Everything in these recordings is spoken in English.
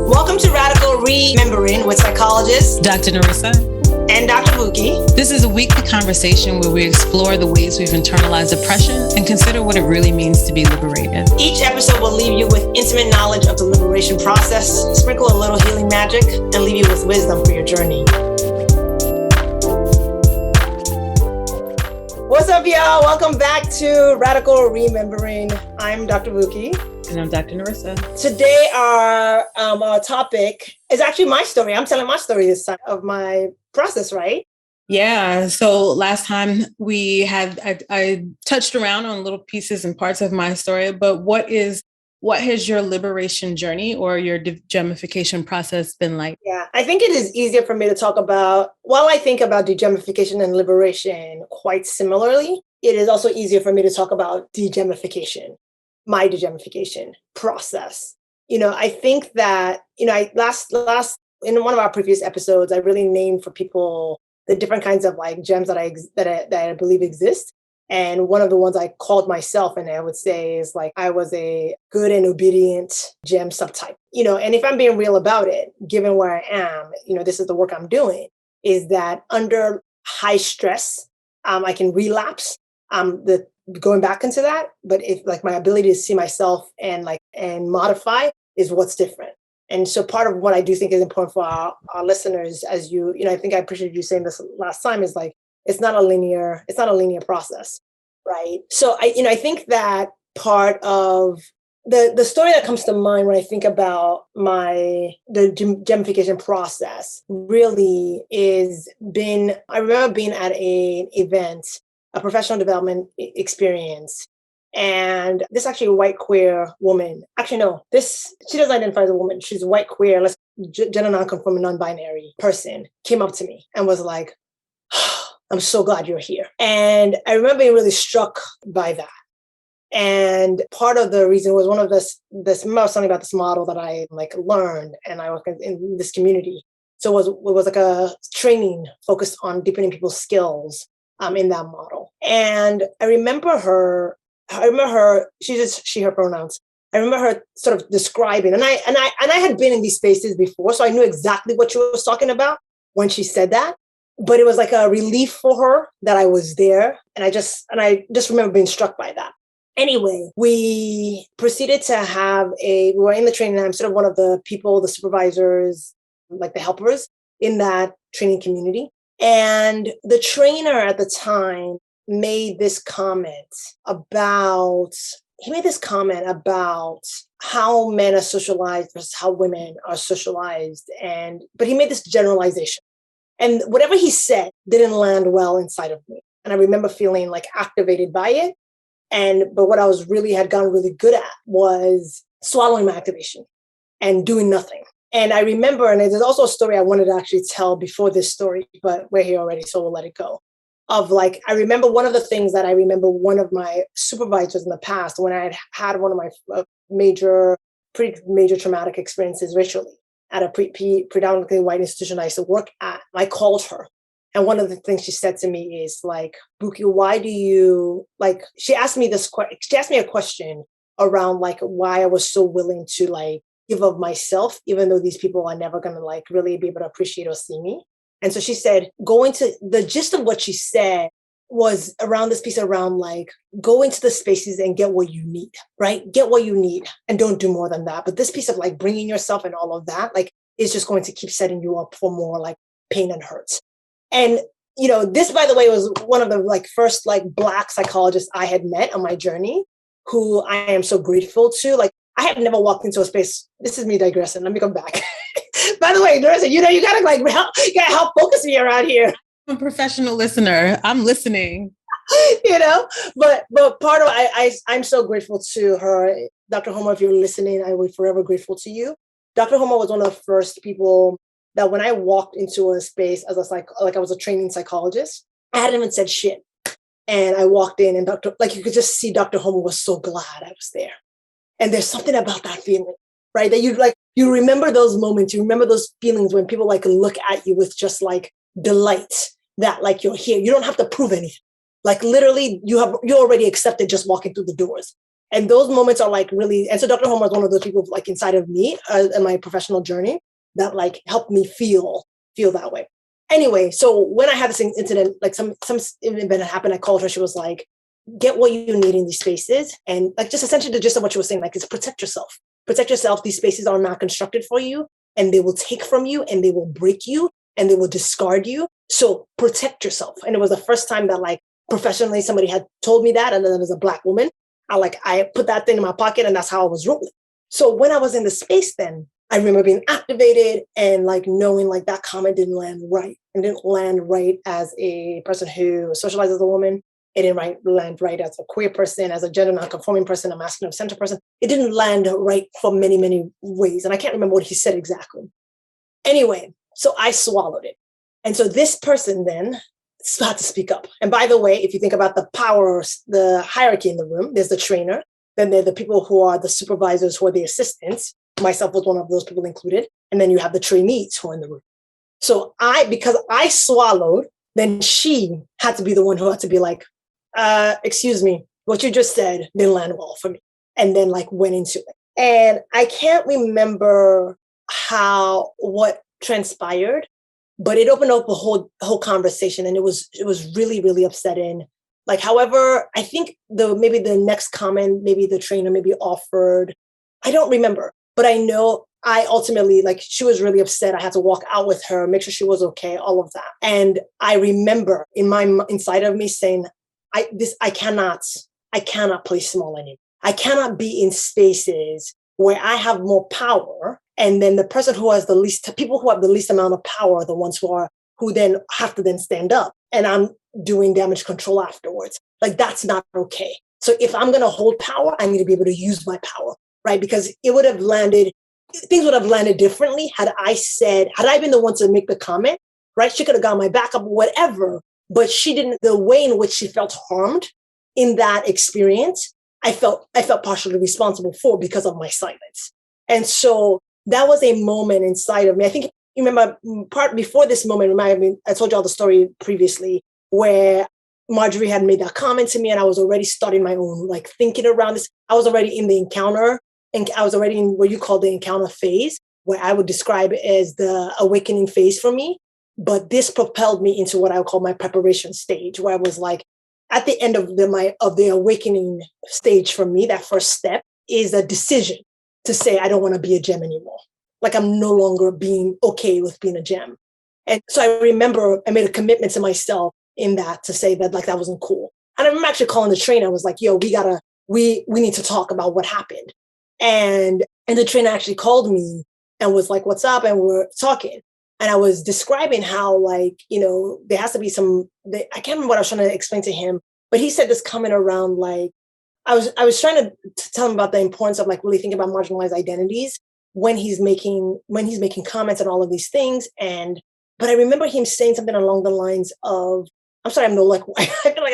Welcome to Radical Remembering with psychologist Dr. Norissa and Dr. Bukky. This is a weekly conversation where we explore the ways we've internalized oppression and consider what it really means to be liberated. Each episode will leave you with intimate knowledge of the liberation process, sprinkle a little healing magic, and leave you with wisdom for your journey. What's up, y'all? Welcome back to Radical Remembering. I'm Dr. Bukky. And I'm Dr. Norissa. Today, our topic is actually my story. I'm telling my story this time of my process, right? Yeah. So last time I touched around on little pieces and parts of my story, but what has your liberation journey or your deGEMMification process been like? Yeah, I think it is easier for me to talk about, while I think about deGEMMification and liberation quite similarly, it is also easier for me to talk about deGEMMification. My deGEMMification process. I think that, I last in one of our previous episodes, I really named for people the different kinds of like gems that I believe exist. And one of the ones I called myself, and I would say is like, I was a good and obedient gem subtype, and if I'm being real about it, given where I am, this is the work I'm doing, is that under high stress, I can relapse. Going back into that, but if like my ability to see myself and modify is what's different. And so part of what I do think is important for our listeners, as I think I appreciate you saying this last time, is like, it's not a linear process, right? So I think that part of the story that comes to mind when I think about the deGEMMification process really I remember being at an event, a professional development experience. And this actually a white queer woman, she doesn't identify as a woman. She's a white queer, gender non-conforming, non-binary person, came up to me and was like, I'm so glad you're here. And I remember being really struck by that. And part of the reason was one of this I was talking about this model that I learned, and I work in this community. So it was like a training focused on deepening people's skills in that model. And I remember her, she, her pronouns. I remember her sort of describing, and I had been in these spaces before, so I knew exactly what she was talking about when she said that. But it was like a relief for her that I was there. And I just remember being struck by that. Anyway, we proceeded to we were in the training. I'm sort of one of the people, the supervisors, like the helpers in that training community. And the trainer at the time made this comment about how men are socialized versus how women are socialized. But he made this generalization. And whatever he said didn't land well inside of me. And I remember feeling activated by it. But what I had gotten really good at was swallowing my activation and doing nothing. And I remember, and there's also a story I wanted to actually tell before this story, but we're here already, so we'll let it go. I remember one of the things that I remember one of my supervisors in the past, when I had one of my pretty major traumatic experiences racially at a predominantly white institution I used to work at. I called her. And one of the things she said to me is Bukky, why do you, she asked me a question around why I was so willing to give of myself, even though these people are never going to really be able to appreciate or see me. And so she said, the gist of what she said was around this piece around go into the spaces and get what you need, right? Get what you need and don't do more than that. But this piece of bringing yourself and all of that, is just going to keep setting you up for more pain and hurt. And, this, by the way, was one of the first Black psychologists I had met on my journey, who I am so grateful to. I have never walked into a space. This is me digressing. Let me come back. By the way, Norissa, you gotta help focus me around here. I'm a professional listener. I'm listening. But part of I'm so grateful to her. Dr. Homo, if you're listening, I will be forever grateful to you. Dr. Homo was one of the first people that when I walked into a space as I was a training psychologist, I hadn't even said shit. And I walked in and you could just see Dr. Homo was so glad I was there. And there's something about that feeling, right? That you remember those moments, you remember those feelings when people look at you with just delight that you're here. You don't have to prove anything. Literally you're already accepted just walking through the doors. And those moments are like really, and so Dr. Homer is one of those people like inside of me in my professional journey that like helped me feel that way. Anyway, so when I had this incident, like some event happened, I called her. She was like, get what you need in these spaces. And like just essentially the gist of what she was saying, like, is protect yourself. Protect yourself. These spaces are not constructed for you, and they will take from you, and they will break you, and they will discard you. So protect yourself. And it was the first time that like professionally somebody had told me that. And then there was a Black woman. I put that thing in my pocket, and that's how I was rolling. So when I was in the space then, I remember being activated and like knowing like that comment didn't land right. And didn't land right as a person who socializes as a woman. It didn't land right as a queer person, as a gender non-conforming person, a masculine center person. It didn't land right for many, many ways. And I can't remember what he said exactly. Anyway, so I swallowed it. And so this person then had to speak up. And by the way, if you think about the power, the hierarchy in the room, there's the trainer, then there are the people who are the supervisors, who are the assistants. Myself was one of those people included. And then you have the trainees who are in the room. So because I swallowed, then she had to be the one who had to be like, excuse me, what you just said didn't land well for me. And then like went into it. And I can't remember what transpired, but it opened up a whole conversation. And it was really, really upsetting. Like, however, I think maybe the next comment, maybe the trainer maybe offered, I don't remember, but I know I ultimately, like, she was really upset. I had to walk out with her, make sure she was okay, all of that. And I remember inside of me saying, I cannot play small anymore. I cannot be in spaces where I have more power. And then the person who has people who have the least amount of power are the ones who then have to then stand up. And I'm doing damage control afterwards. Like, that's not okay. So if I'm going to hold power, I need to be able to use my power, right? Because things would have landed differently had I been the one to make the comment, right? She could have got my back up, whatever, but she didn't. The way in which she felt harmed in that experience, I felt partially responsible for because of my silence. And so that was a moment inside of me. I think you remember part before this moment, I told you all the story previously where Marjorie had made that comment to me, and I was already starting my own like thinking around this. I was already in the encounter, and I was already in what you call the encounter phase, where I would describe it as the awakening phase for me. But this propelled me into what I would call my preparation stage, where I was like, at the end of the awakening stage for me, that first step is a decision to say, I don't want to be a gem anymore. Like, I'm no longer being okay with being a gem. And so I remember I made a commitment to myself in that to say that like that wasn't cool. And I remember actually calling the trainer. I was like, yo, we need to talk about what happened. And the trainer actually called me and was like, what's up? And we're talking. And I was describing how, like, there has to be I can't remember what I was trying to explain to him, but he said this comment around, like, I was trying to tell him about the importance of like really thinking about marginalized identities when he's making comments and all of these things. But I remember him saying something along the lines of, I'm sorry, I feel like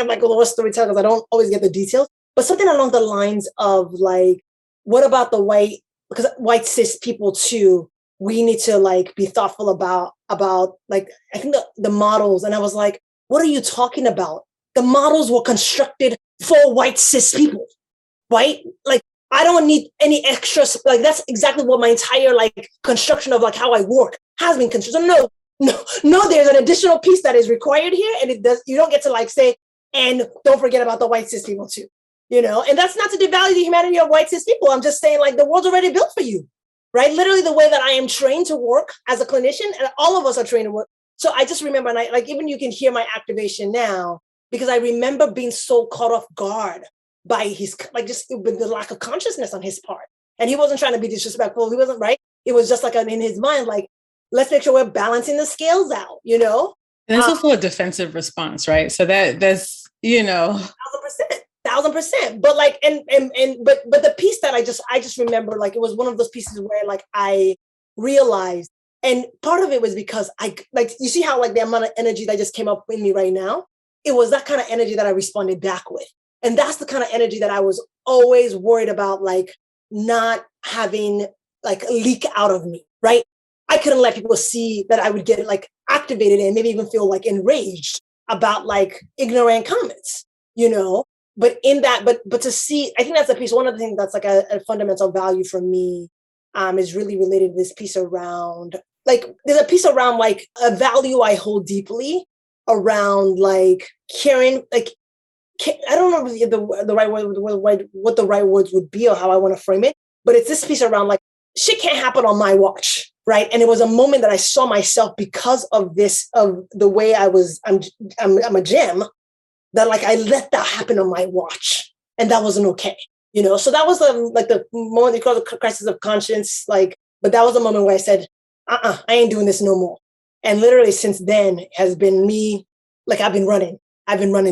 I'm like a little storyteller because I don't always get the details, but something along the lines of like, what about because white cis people too, we need to like be thoughtful about like, I think the models. And I was like, what are you talking about? The models were constructed for white cis people, right? Like, I don't need any extras. Like, that's exactly what my entire like construction of like how I work has been constructed. No, there's an additional piece that is required here. And you don't get to like say, and don't forget about the white cis people too, and that's not to devalue the humanity of white cis people. I'm just saying, like, the world's already built for you, right? Literally the way that I am trained to work as a clinician, and all of us are trained to work. So I just remember, and I like, even you can hear my activation now, because I remember being so caught off guard by his, like, just with the lack of consciousness on his part. And he wasn't trying to be disrespectful. He wasn't, right. It was just like in his mind, like, let's make sure we're balancing the scales out, And it's also a defensive response, right? So that's, 1,000%. But like, but the piece that I just remember, like, it was one of those pieces where like I realized, and part of it was because you see how like the amount of energy that just came up in me right now, it was that kind of energy that I responded back with. And that's the kind of energy that I was always worried about, like, not having like leak out of me, right? I couldn't let people see that I would get like activated and maybe even feel like enraged about like ignorant comments, But in that, but to see, I think that's a piece. One of the things that's like a fundamental value for me is really related to this piece around, like, there's a piece around like a value I hold deeply around like caring, like, I don't know the right word, what the right words would be or how I want to frame it, but it's this piece around like shit can't happen on my watch, right? And it was a moment that I saw myself because of this, of the way I'm a gem, that like I let that happen on my watch, and that wasn't okay, you know. So that was the moment they call the crisis of conscience, like. But that was a moment where I said, I ain't doing this no more. And literally since then has been me, like I've been running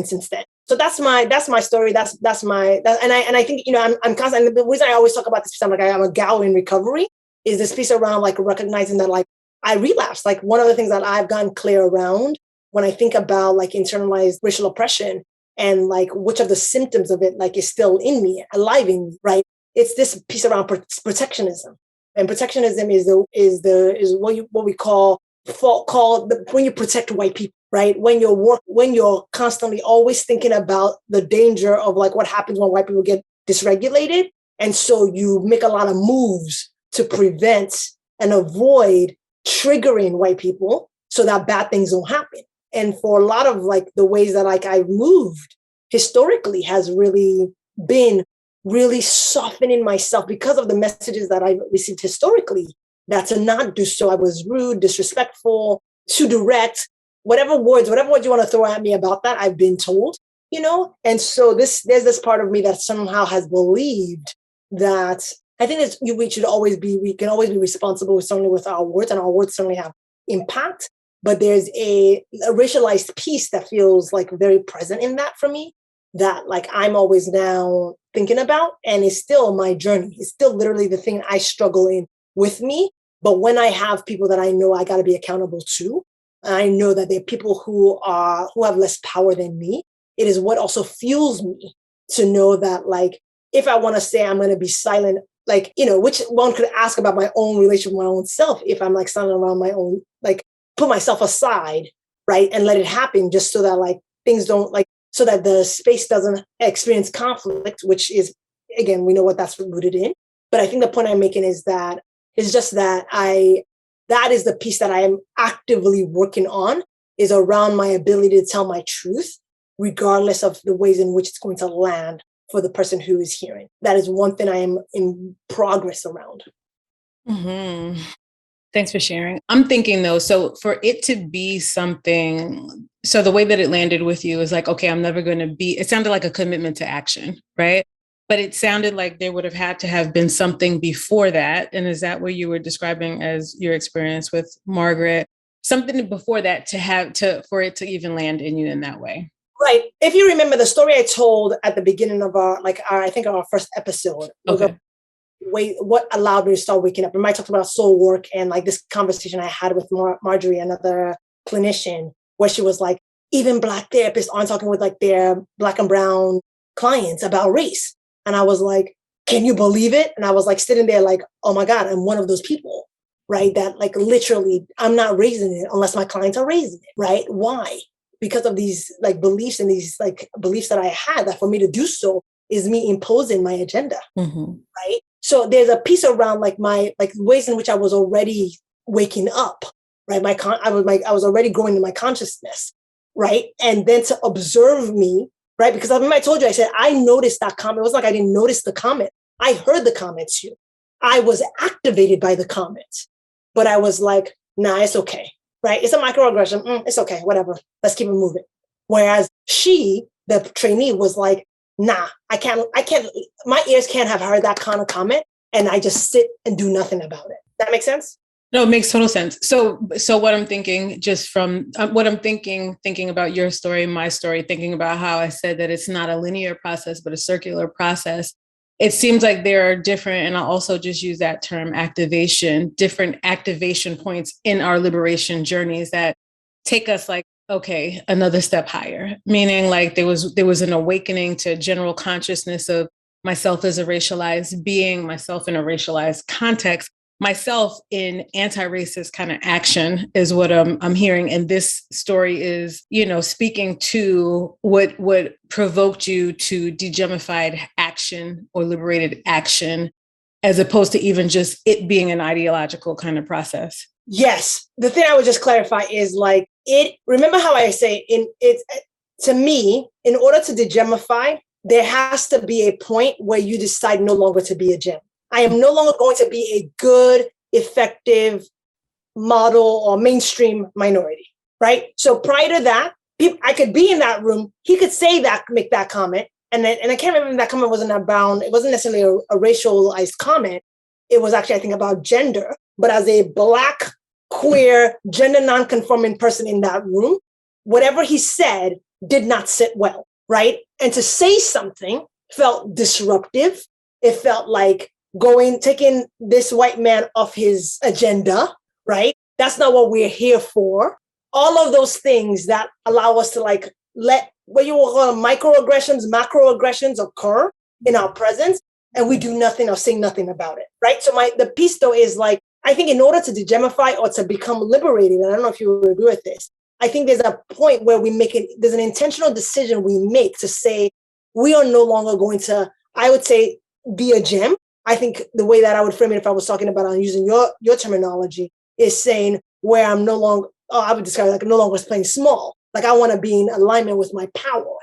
since then. So that's my story. And I think, you know, I'm constantly, the reason I always talk about this piece, I'm like, I'm a gal in recovery, is this piece around like recognizing that like I relapsed. Like one of the things that I've gotten clear around when I think about like internalized racial oppression and like which of the symptoms of it like is still in me, alive in me, right? It's this piece around protectionism. And protectionism is what we call when you protect white people, right? When you're constantly always thinking about the danger of like what happens when white people get dysregulated. And so you make a lot of moves to prevent and avoid triggering white people so that bad things don't happen. And for a lot of like the ways that like I've moved historically has really been really softening myself because of the messages that I received historically, that to not do so. I was rude, disrespectful, too direct, whatever words you want to throw at me about that, I've been told, you know? And so there's this part of me that somehow has believed that I think we can always be responsible certainly with our words, and our words certainly have impact. But there's a racialized piece that feels like very present in that for me, that like I'm always now thinking about, and it's still my journey. It's still literally the thing I struggle in with me. But when I have people that I know I got to be accountable to, I know that there are people who have less power than me. It is what also fuels me to know that like, if I want to say I'm going to be silent, like, you know, which one could ask about my own relationship with my own self, if I'm like silent around my own, like put myself aside, right? And let it happen just so that like things don't like, so that the space doesn't experience conflict, which is, again, we know what that's rooted in. But I think the point I'm making is that it's just that that is the piece that I am actively working on, is around my ability to tell my truth, regardless of the ways in which it's going to land for the person who is hearing. That is one thing I am in progress around. Mm-hmm. Thanks for sharing. I'm thinking though, so for it to be something, so the way that it landed with you is like, okay, I'm never going to be, it sounded like a commitment to action, right? But it sounded like there would have had to have been something before that. And is that what you were describing as your experience with Margaret? Something before that for it to even land in you in that way? Right. If you remember the story I told at the beginning of our first episode, okay. What allowed me to start waking up. And I talked about soul work and like this conversation I had with Marjorie, another clinician, where she was like, even Black therapists aren't talking with like their Black and brown clients about race. And I was like, can you believe it? And I was like sitting there like, oh my God, I'm one of those people, right? That like literally I'm not raising it unless my clients are raising it, right? Why? Because of these like beliefs and these like beliefs that I had, that for me to do so is me imposing my agenda, right? So there's a piece around like my like ways in which I was already waking up, right? I was already growing in my consciousness, right? And then to observe me, right? Because I remember I told you, I said I noticed that comment. It wasn't like I didn't notice the comment. I heard the comment too. I was activated by the comment, but I was like, nah, it's okay, right? It's a microaggression. It's okay, whatever. Let's keep it moving. Whereas she, the trainee, was like, nah, I can't, my ears can't have heard that kind of comment. And I just sit and do nothing about it. That makes sense? No, it makes total sense. So what I'm thinking, just from what I'm thinking about your story, my story, thinking about how I said that it's not a linear process, but a circular process. It seems like there are different, and I'll also just use that term activation, different activation points in our liberation journeys that take us like, okay, another step higher, meaning like there was an awakening to general consciousness of myself as a racialized being, myself in a racialized context. myself in anti-racist kind of action is what I'm hearing. And this story is, speaking to what provoked you to deGEMMified action or liberated action, as opposed to even just it being an ideological kind of process. Yes. The thing I would just clarify is remember how I say to me, in order to deGEMMify, there has to be a point where you decide no longer to be a gem. I am no longer going to be a good, effective model or mainstream minority, right? So prior to that, I could be in that room. He could say that, make that comment. And I can't remember if that comment wasn't about, it wasn't necessarily a racialized comment. It was actually, I think, about gender. But as a Black, queer, gender non-conforming person in that room, whatever he said did not sit well, right? And to say something felt disruptive. It felt like taking this white man off his agenda, right? That's not what we're here for. All of those things that allow us to let what you will call microaggressions, macroaggressions occur in our presence, and we do nothing or say nothing about it, right? So the piece though is I think in order to deGEMMify or to become liberated, and I don't know if you would agree with this, I think there's a point where there's an intentional decision we make to say, we are no longer going to, I would say, be a gem. I think the way that I would frame it, if I was talking about using your terminology, is saying where I'm no longer, I would describe it I'm no longer playing small. I want to be in alignment with my power,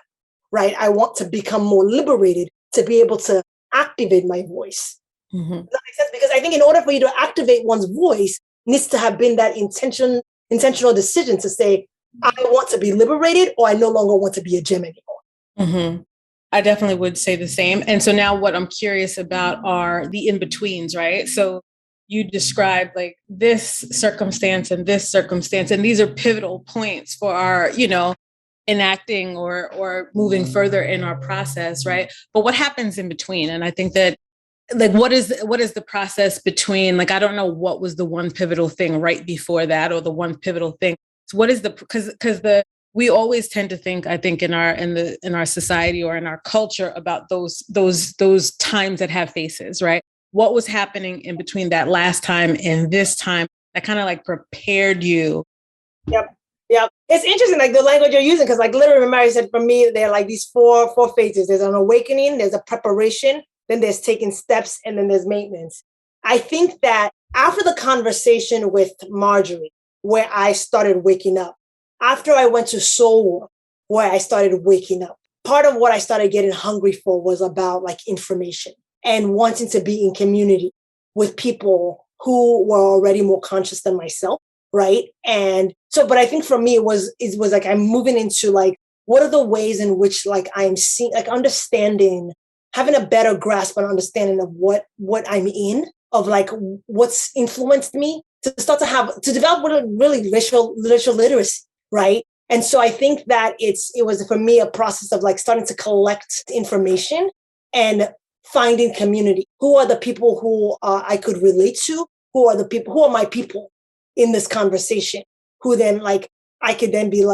right? I want to become more liberated to be able to activate my voice. Mm-hmm. Does that make sense? Because I think in order for you to activate one's voice, needs to have been that intentional decision to say, I want to be liberated, or I no longer want to be a gem anymore. Mm-hmm. I definitely would say the same. And so now what I'm curious about are the in-betweens, right? So you described this circumstance and this circumstance, and these are pivotal points for our, enacting or moving further in our process, right? But what happens in between? And I think that what is the process between, I don't know what was the one pivotal thing right before that, or the one pivotal thing. So what is because we always tend to think, I think in our society or in our culture about those times that have faces, right? What was happening in between that last time and this time that kind of prepared you? Yep. It's interesting, the language you're using, because literally, remember I said for me, there are these four phases. There's an awakening, there's a preparation, then there's taking steps, and then there's maintenance. I think that after the conversation with Marjorie, where I started waking up, after I went to Soul Work, where I started waking up, part of what I started getting hungry for was about information and wanting to be in community with people who were already more conscious than myself, right? And so, but I think for me, it was I'm moving into what are the ways in which I'm seeing, understanding, having a better grasp and understanding of what I'm in, of what's influenced me to start to develop what really racial literacy, right? And so I think that it was for me a process of starting to collect information and finding community. Who are the people who I could relate to? Who are my people in this conversation? Who then I could then be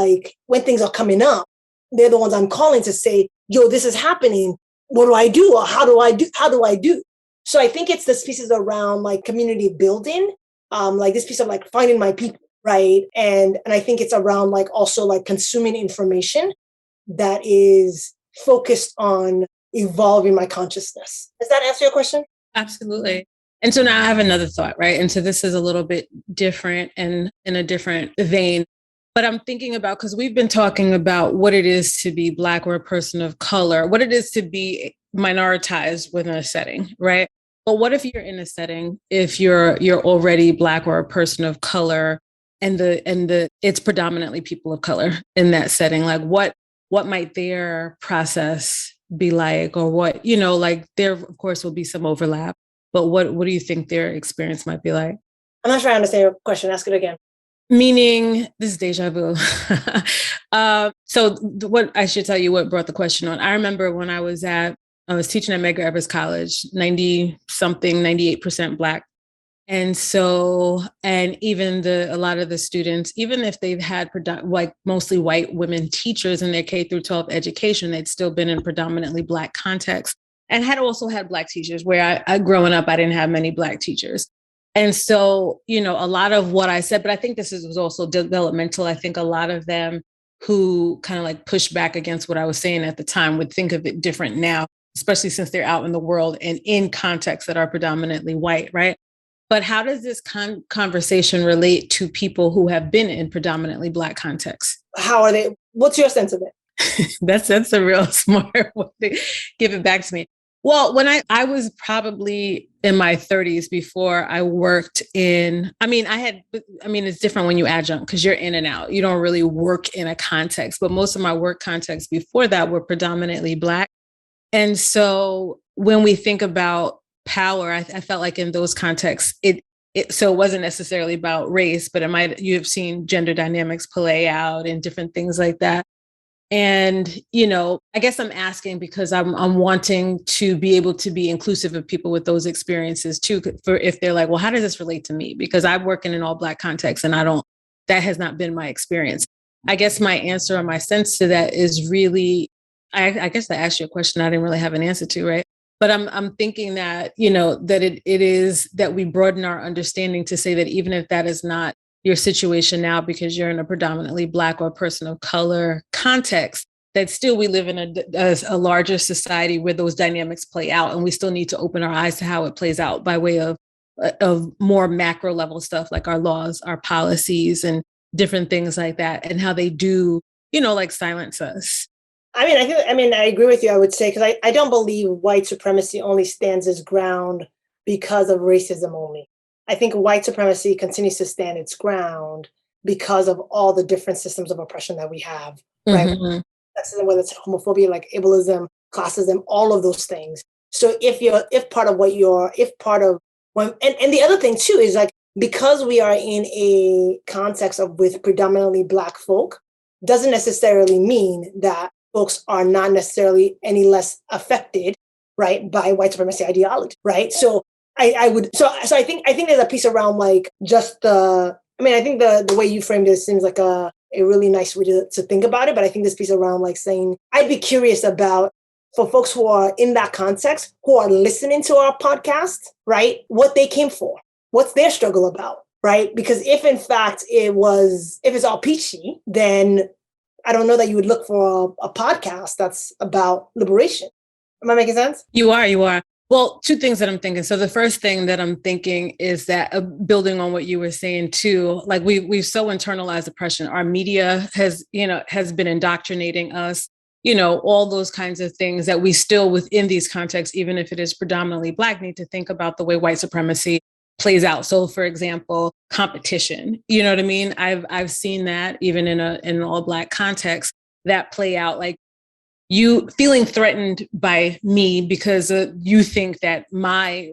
when things are coming up, they're the ones I'm calling to say, yo, this is happening. What do I do? Or how do I do? So I think it's this pieces around community building, this piece of finding my people, right? And I think it's around also consuming information that is focused on evolving my consciousness. Does that answer your question? Absolutely. And so now I have another thought, right? And so this is a little bit different and in a different vein. But I'm thinking about, because we've been talking about what it is to be Black or a person of color, what it is to be minoritized within a setting, right? But what if you're in a setting, if you're already Black or a person of color, and it's predominantly people of color in that setting, what might their process be like? Or what, there of course will be some overlap, but what do you think their experience might be like? I'm not sure I understand your question. Ask it again. Meaning, this is deja vu. So what I should tell you what brought the question on. I remember when I was teaching at Medgar Evers College, 98% Black. And so, and even a lot of the students, even if they've had mostly white women teachers in their K through 12 education, they'd still been in predominantly Black context, and had also had Black teachers where I growing up, I didn't have many Black teachers. And so, a lot of what I said, but I think was also developmental. I think a lot of them who kind of like pushed back against what I was saying at the time would think of it different now, especially since they're out in the world and in contexts that are predominantly white, right? But how does this conversation relate to people who have been in predominantly Black contexts? How are they? What's your sense of it? That's a real smart way to give it back to me. Well, when I was probably in my 30s before I worked it's different when you adjunct because you're in and out. You don't really work in a context, but most of my work contexts before that were predominantly Black. And so when we think about power, I felt like in those contexts, it wasn't necessarily about race, but you have seen gender dynamics play out and different things like that. And, I guess I'm asking because I'm wanting to be able to be inclusive of people with those experiences too, for if they're like, well, how does this relate to me? Because I work in an all Black context and that has not been my experience. I guess my answer or my sense to that is really, I guess I asked you a question I didn't really have an answer to, right? But I'm thinking that, that it is that we broaden our understanding to say that even if that is not your situation now because you're in a predominantly Black or person of color context, that still we live in a larger society where those dynamics play out, and we still need to open our eyes to how it plays out by way of more macro level stuff like our laws, our policies, and different things like that, and how they do, like silence us. I agree with you, I would say, because I don't believe white supremacy only stands its ground because of racism only. I think white supremacy continues to stand its ground because of all the different systems of oppression that we have, right? Mm-hmm. Sexism, whether it's homophobia, like ableism, classism, all of those things. So and the other thing too is like, because we are in a context with predominantly Black folk, doesn't necessarily mean that folks are not necessarily any less affected, right, by white supremacy ideology, right? So I think there's a piece around like I think the way you framed it seems like a really nice way to think about it. But I think this piece around like saying, I'd be curious about, for folks who are in that context, who are listening to our podcast, right, what they came for, what's their struggle about, right? Because if in fact if it's all peachy, then I don't know that you would look for a podcast that's about liberation. Am I making sense? You are. Well, two things that I'm thinking. So the first thing that I'm thinking is that building on what you were saying too, like we've so internalized oppression. Our media has been indoctrinating us, all those kinds of things that we still within these contexts, even if it is predominantly Black, need to think about the way white supremacy plays out. So for example, competition, you know what I mean? I've seen that even in an all Black context that play out, like you feeling threatened by me because you think that my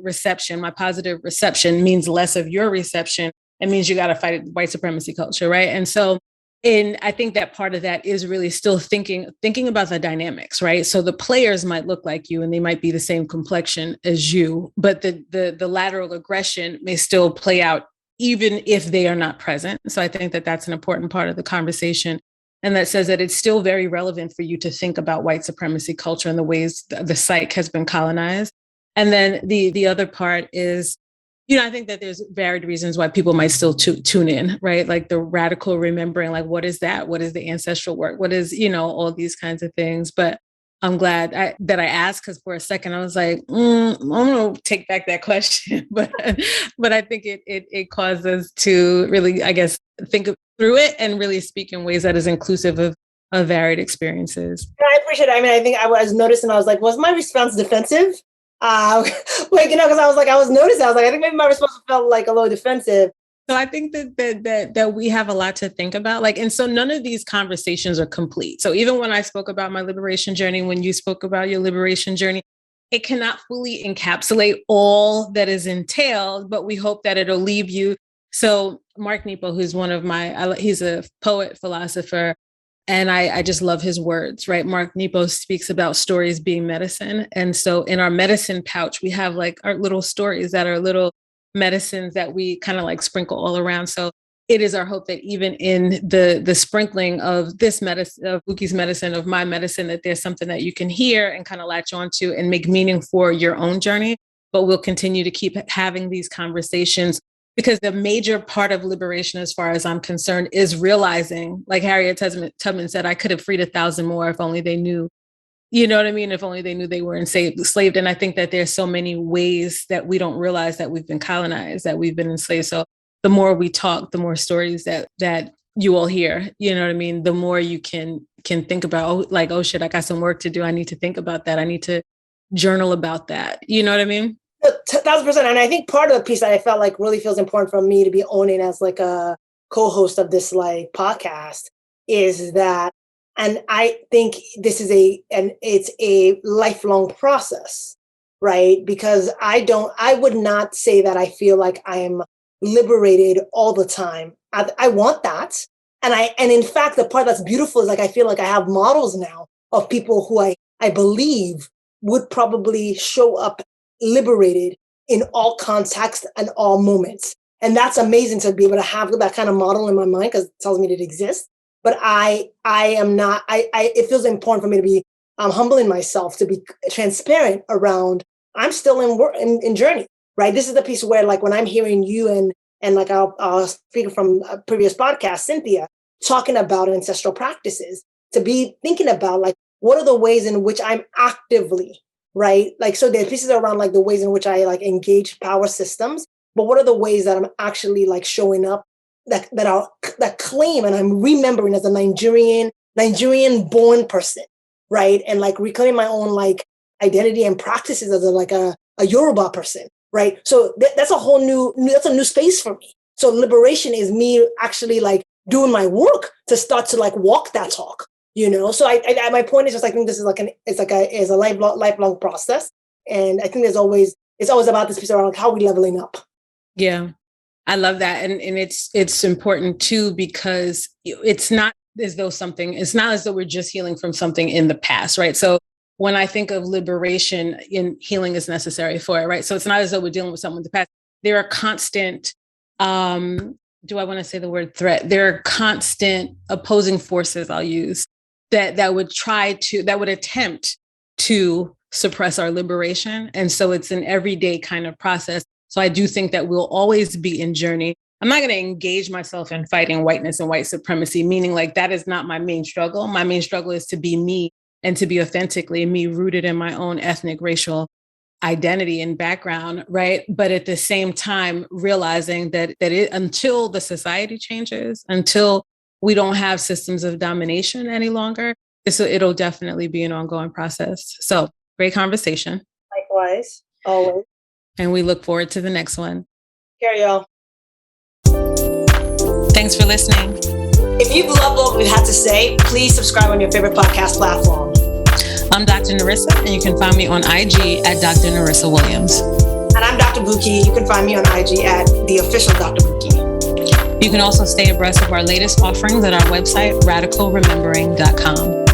positive reception means less of your reception. It means you got to fight white supremacy culture, right? And so, I think that part of that is really still thinking about the dynamics, right? So the players might look like you and they might be the same complexion as you, but the lateral aggression may still play out even if they are not present. So I think that that's an important part of the conversation. And that says that it's still very relevant for you to think about white supremacy culture and the ways the psyche has been colonized. And then the other part is, I think that there's varied reasons why people might still tune in, right? Like the radical remembering, like, what is that? What is the ancestral work? What is, all these kinds of things. But I'm glad that I asked, because for a second I was like, I'm going to take back that question. But I think it caused us to really, I guess, think through it and really speak in ways that is inclusive of varied experiences. I appreciate it. I think I was noticing, I was like, was my response defensive? Because I was noticing, I think maybe my response felt like a little defensive. So I think that we have a lot to think about. Like, and so none of these conversations are complete. So even when I spoke about my liberation journey, when you spoke about your liberation journey, it cannot fully encapsulate all that is entailed, but we hope that it'll leave you. So Mark Nepo, who's he's a poet, philosopher, and I just love his words, right? Mark Nepo speaks about stories being medicine. And so in our medicine pouch, we have like our little stories that are little medicines that we kind of like sprinkle all around. So it is our hope that even in the sprinkling of this medicine, of Bukky's medicine, of my medicine, that there's something that you can hear and kind of latch onto and make meaning for your own journey. But we'll continue to keep having these conversations because the major part of liberation, as far as I'm concerned, is realizing, like Harriet Tubman said, I could have freed 1,000 more if only they knew, you know what I mean? If only they knew they were enslaved. And I think that there's so many ways that we don't realize that we've been colonized, that we've been enslaved. So the more we talk, the more stories that you will hear, you know what I mean? The more you can think about, oh shit, I got some work to do. I need to think about that. I need to journal about that. You know what I mean? 1,000%. And I think part of the piece that I felt like really feels important for me to be owning as like a co-host of this like podcast is that, and I think this is it's a lifelong process, right? Because I would not say that I feel like I am liberated all the time. I want that. And in fact, the part that's beautiful is like, I feel like I have models now of people who I believe would probably show up liberated in all contexts and all moments. And that's amazing to be able to have that kind of model in my mind because it tells me that it exists. But I am not, it feels important for me to be humbling myself, to be transparent around, I'm still in journey, right? This is the piece where like when I'm hearing you and like our speaker from a previous podcast, Cynthia, talking about ancestral practices, to be thinking about like, what are the ways in which I'm actively, right? Like, so there are pieces around like the ways in which I like engage power systems, but what are the ways that I'm actually like showing up that claim, and I'm remembering as a Nigerian born person, right? And like reclaiming my own like identity and practices as a Yoruba person, right? So that's a whole that's a new space for me. So liberation is me actually like doing my work to start to like walk that talk, you know? So I my point is just, I think this is like it's a lifelong process. And I think it's always about this piece around like how we leveling up. Yeah. I love that. And it's important too, because it's not as though we're just healing from something in the past, right? So when I think of liberation, healing is necessary for it, right? So it's not as though we're dealing with something in the past. There are constant, do I want to say the word threat? There are constant opposing forces, I'll use, that would attempt to suppress our liberation. And so it's an everyday kind of process. So I do think that we'll always be in journey. I'm not going to engage myself in fighting whiteness and white supremacy, meaning like that is not my main struggle. My main struggle is to be me and to be authentically me, rooted in my own ethnic, racial identity and background, right? But at the same time, realizing that until the society changes, until we don't have systems of domination any longer, it'll definitely be an ongoing process. So great conversation. Likewise, always. And we look forward to the next one. Carry on. Thanks for listening. If you've loved what we've had to say, please subscribe on your favorite podcast platform. I'm Dr. Norissa, and you can find me on IG at Dr. Norissa Williams. And I'm Dr. Bukky. You can find me on IG at the official Dr. Bukky. You can also stay abreast of our latest offerings at our website, radicalremembering.com.